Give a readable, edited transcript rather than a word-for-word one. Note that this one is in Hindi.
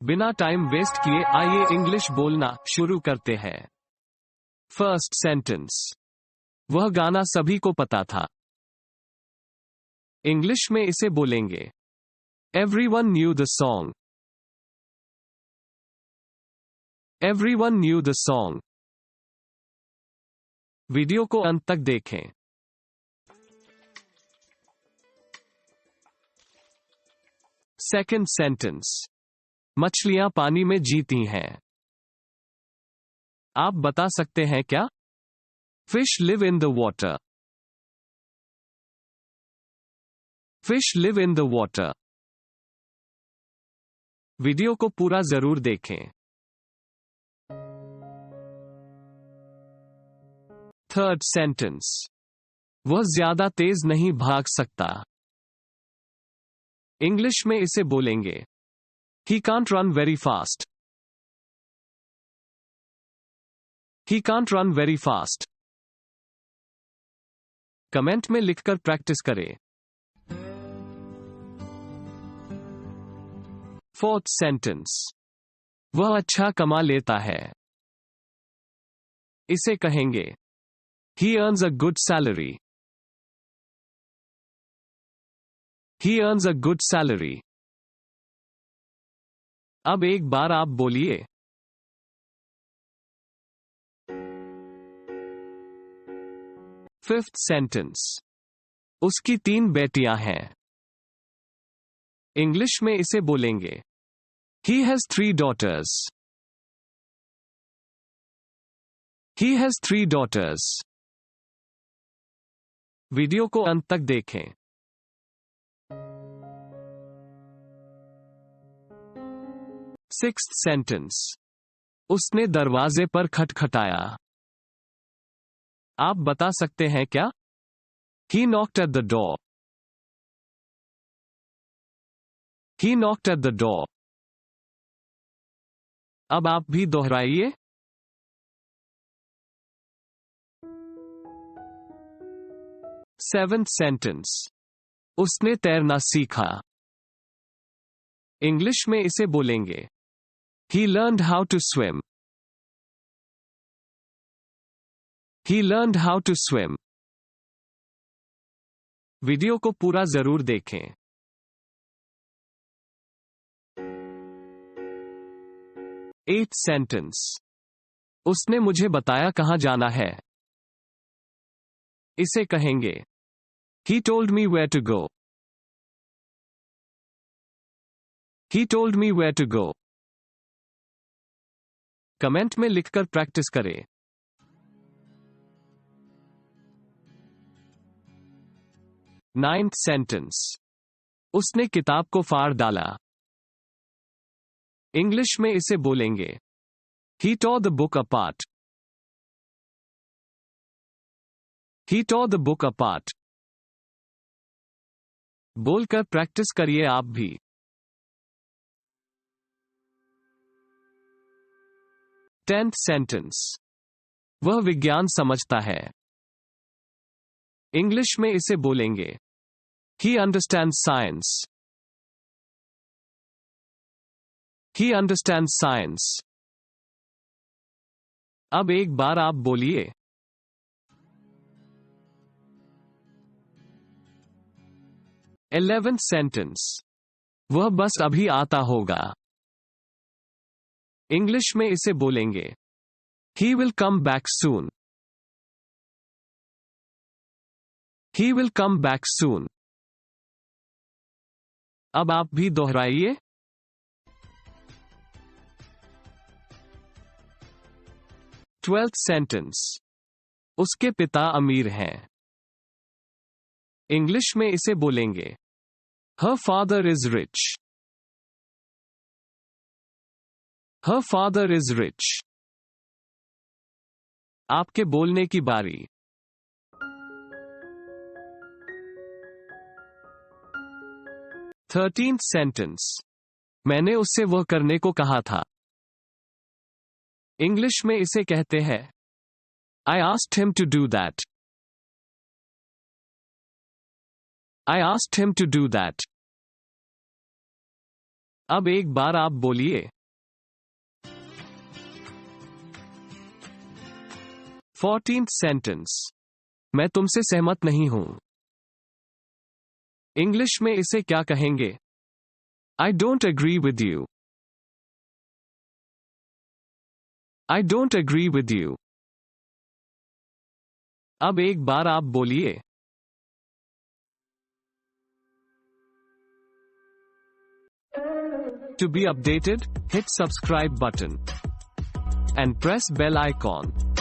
बिना टाइम वेस्ट किए आइए इंग्लिश बोलना शुरू करते हैं। First sentence. वह गाना सभी को पता था। इंग्लिश में इसे बोलेंगे Everyone knew the song. Everyone knew the song. Video को अंत तक देखें। Second sentence. मछलियां पानी में जीती हैं। आप बता सकते हैं क्या? Fish live in the water. Fish live in the water. Video को पूरा जरूर देखें। Third sentence. वह ज्यादा तेज नहीं भाग सकता। इंग्लिश में इसे बोलेंगे He can't run very fast. He can't run very fast. Comment में लिखकर प्रैक्टिस करें। Fourth sentence. वह अच्छा कमा लेता है। इसे कहेंगे He earns a good salary. He earns a good salary. अब एक बार आप बोलिए। Fifth sentence. उसकी 3 बेटियां हैं। इंग्लिश में इसे बोलेंगे He has 3 daughters. He has 3 daughters. Video को अंत तक देखें। Sixth sentence. उसने दरवाजे पर खटखटाया। आप बता सकते हैं क्या? He knocked at the door. He knocked at the door. अब आप भी दोहराइए। Seventh sentence. उसने तैरना सीखा। इंग्लिश में इसे बोलेंगे He learned how to swim. He learned how to swim. Video को पूरा जरूर देखें। एथ सेंटेंस। उसने मुझे बताया कहां जाना है। इसे कहेंगे He told me where to go. He told me where to go. Comment में लिखकर प्रैक्टिस करें। Ninth sentence. उसने किताब को फाड़ डाला। इंग्लिश में इसे बोलेंगे He tore the book apart. He tore the book apart. बोलकर प्रैक्टिस करिए आप भी। Tenth sentence. वह विज्ञान समझता है। इंग्लिश में इसे बोलेंगे He understands science. He understands science. अब एक बार आप बोलिए। Eleventh sentence. वह बस अभी आता होगा। इंग्लिश में इसे बोलेंगे He will come back soon. He will come back soon. अब आप भी दोहराइए। Twelfth sentence. उसके पिता अमीर हैं। इंग्लिश में इसे बोलेंगे Her father is rich. Her father is rich. आपके बोलने की बारी। Thirteenth sentence. मैंने उससे वह करने को कहा था। इंग्लिश में इसे कहते हैं I asked him to do that. I asked him to do that. अब एक बार आप बोलिए। 14th sentence. मैं तुमसे सहमत नहीं हूं. इंग्लिश में इसे क्या कहेंगे? I don't agree with you. I don't agree with you. अब एक बार आप बोलिए. To be updated, hit subscribe button and press bell icon.